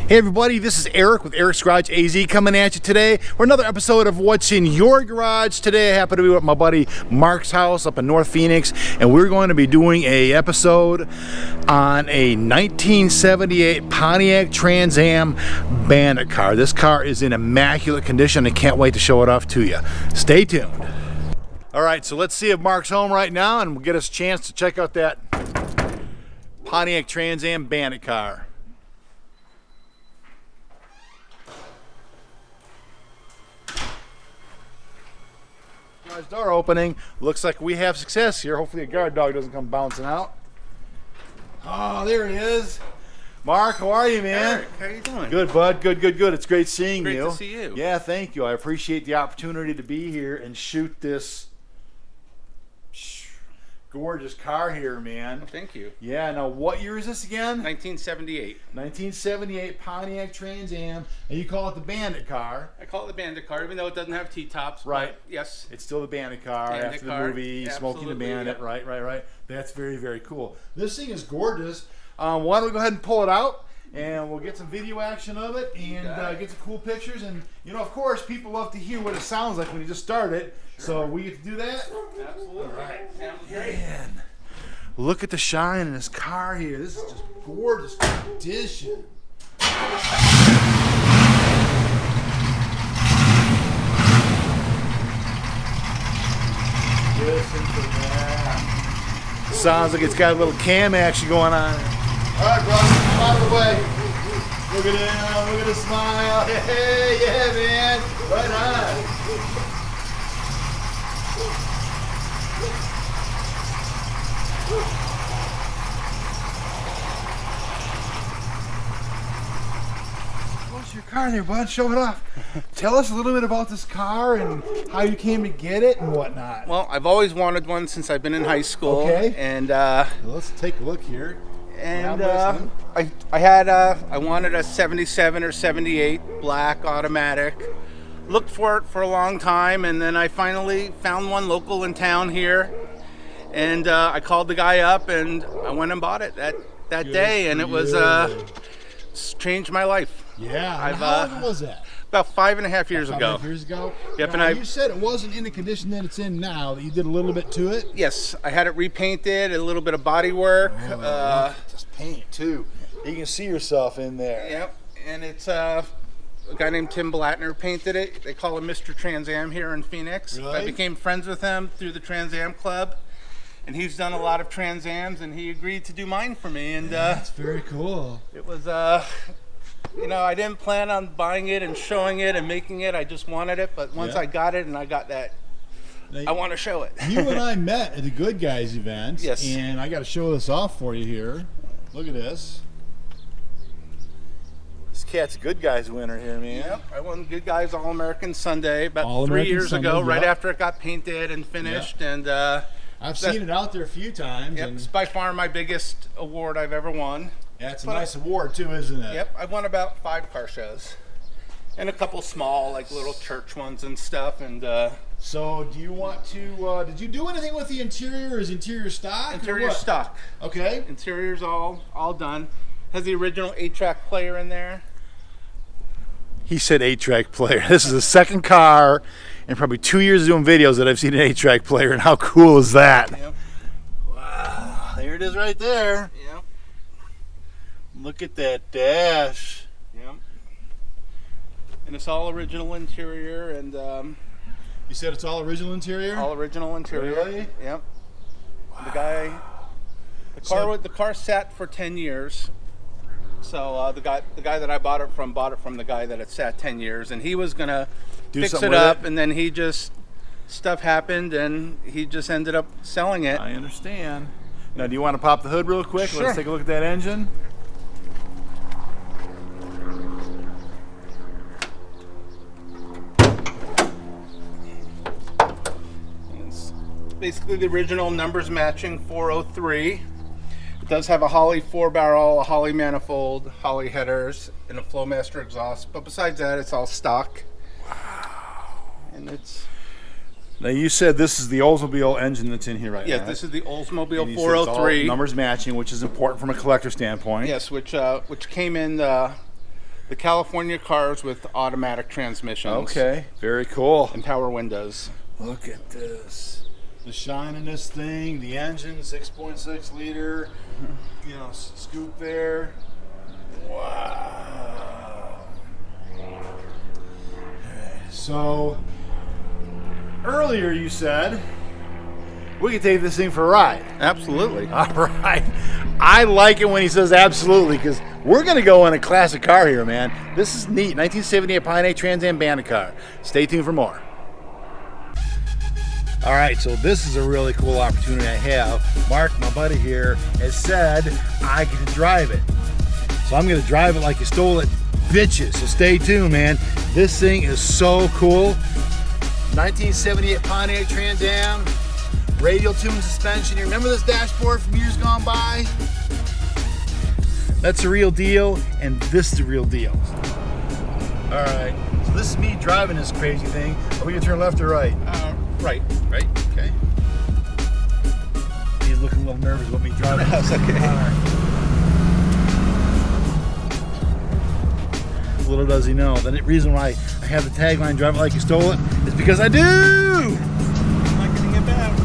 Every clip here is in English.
Hey everybody, this is Eric with Eric's Garage AZ coming at you today for another episode of What's in Your Garage. Today I happen to be at my buddy Marc's house up in North Phoenix, and we're going to be doing a episode on a 1978 Pontiac Trans Am Bandit car. This car is in immaculate condition. I can't wait to show it off to you. Stay tuned. All right, so let's see if Marc's home right now and we'll get us a chance to check out that Pontiac Trans Am Bandit car. Door opening. Looks like we have success here. Hopefully a guard dog doesn't come bouncing out. Oh, there he is. Marc, how are you, man? Eric, how you doing? Good, bud. Good. It's great seeing you. Great to see you. Yeah, thank you. I appreciate the opportunity to be here and shoot this gorgeous car here, man. Thank you. Yeah, now what year is this again? 1978. 1978 Pontiac Trans Am, and you call it the Bandit car. I call it the Bandit car, even though it doesn't have T-tops. Right. Yes. It's still the Bandit car after the movie, Smoking the Bandit. Yep. Right. That's very cool. This thing is gorgeous. Why don't we go ahead and pull it out, and we'll get some video action of it, and get some cool pictures. And, you know, of course, people love to hear what it sounds like when you just start it. Sure. So we get to do that? Absolutely. All right. Man, look at the shine in this car here. This is just gorgeous condition. Listen to that. Sounds like it's got a little cam action going on. All right, brother, come out of the way. Look at him, look at the smile. Hey, yeah, man. Right on. What's your car there, bud? Show it off. Tell us a little bit about this car and how you came to get it and whatnot. Well, I've always wanted one since I've been in high school. Okay. And let's take a look here. And I wanted a 77 or 78 black automatic. Looked for it for a long time, and then I finally found one local in town here. And I called the guy up, and I went and bought it that day, and it was changed my life. Yeah. How long was that? About 5.5 years ago. 5.5 years ago? Yep. Now, and you said it wasn't in the condition that it's in now, that you did a little bit to it? Yes, I had it repainted, a little bit of body work. Just paint too. You can see yourself in there. Yep, and it's a guy named Tim Blattner painted it. They call him Mr. Trans Am here in Phoenix. Really? I became friends with him through the Trans Am Club, and he's done a lot of Trans Ams, and he agreed to do mine for me. And that's very cool. It was, you know, I didn't plan on buying it and showing it and making it. I just wanted it, but once I got it and I got that, I want to show it. You and I met at the Good Guys event. Yes. And I got to show this off for you here. Look at this. This cat's a Good Guys winner here, man. Yep, I won Good Guys All-American Sunday about All-American 3 years Sunday, ago, right after it got painted and finished. Yep. And I've seen it out there a few times. Yep, And it's by far my biggest award I've ever won. Yeah, it's a nice award too, isn't it? Yep, I've won about 5 car shows. And a couple small, like little church ones and stuff. And so do you want to, did you do anything with the interior? Is interior stock? Interior stock. Okay. Interior's all done. Has the original 8-track player in there. He said 8-track player. This is the second car in probably 2 years of doing videos that I've seen an 8-track player, and how cool is that? Yep. Wow, there it is right there. Yep. Look at that dash. Yep. And it's all original interior, and you said it's all original interior? all original interior. Really? Yep. Wow. The car sat for 10 years. So the guy that I bought it from the guy that it sat 10 years, and he was gonna fix it up, and then stuff happened, and he just ended up selling it. I understand. Now, do you want to pop the hood real quick? Sure. Let's take a look at that engine. It's basically the original numbers matching 403. It does have a Holley 4-barrel, a Holley manifold, Holley headers, and a Flowmaster exhaust. But besides that, it's all stock. Wow. And it's Now you said this is the Oldsmobile engine that's in here right now. Yes, this is the Oldsmobile And you said 403. it's all numbers matching, which is important from a collector standpoint. Yes, which came in The California cars with automatic transmissions. Okay, very cool. And power windows. Look at this. The shine in this thing, the engine, 6.6 liter, you know, scoop there. Wow. So, earlier you said we could take this thing for a ride. Absolutely. All right. I like it when he says absolutely, because we're going to go in a classic car here, man. This is neat. 1978 Pontiac Trans Am Bandit car. Stay tuned for more. All right, so this is a really cool opportunity I have. Mark, my buddy here, has said I get to drive it. So I'm going to drive it like you stole it, bitches. So stay tuned, man. This thing is so cool. 1978 Pontiac Trans Am. Radial tune suspension. You remember this dashboard from years gone by? That's the real deal, and this is the real deal. All right, so this is me driving this crazy thing. Are we gonna turn left or right? Right. Right, okay. He's looking a little nervous about me driving. That's okay. All right. Little does he know, the reason why I have the tagline, drive it like you stole it, is because I do! I'm not getting it back.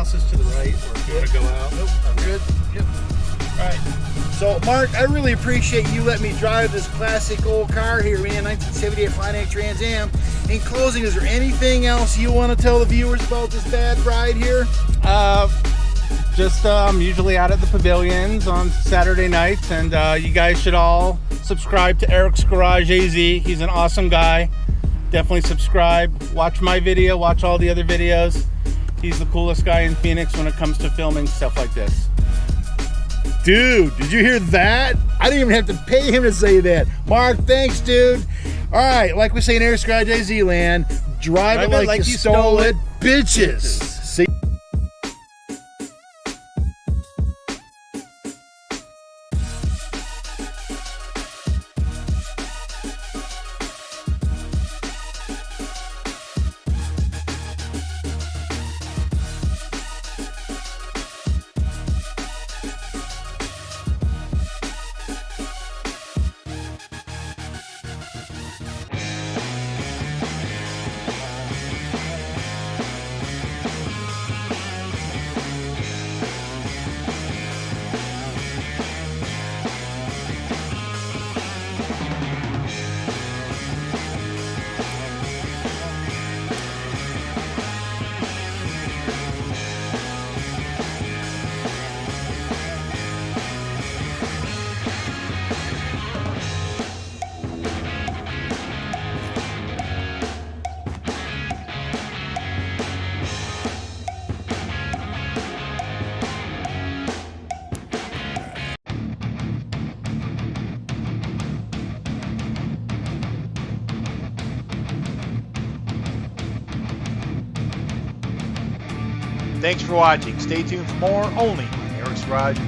To the right, or if you want to go out. Nope, I'm good. Yep. All right. So, Mark, I really appreciate you letting me drive this classic old car here, man. 1978 Pontiac Trans Am. In closing, is there anything else you want to tell the viewers about this bad ride here? I'm usually out at the pavilions on Saturday nights, and you guys should all subscribe to Eric's Garage AZ. He's an awesome guy. Definitely subscribe. Watch my video. Watch all the other videos. He's the coolest guy in Phoenix when it comes to filming stuff like this. Dude, did you hear that? I didn't even have to pay him to say that. Mark, thanks, dude. All right, like we say in Eric's Garage AZ land, drive it like you stole it, bitches. See? Thanks for watching. Stay tuned for more only on Eric's Garage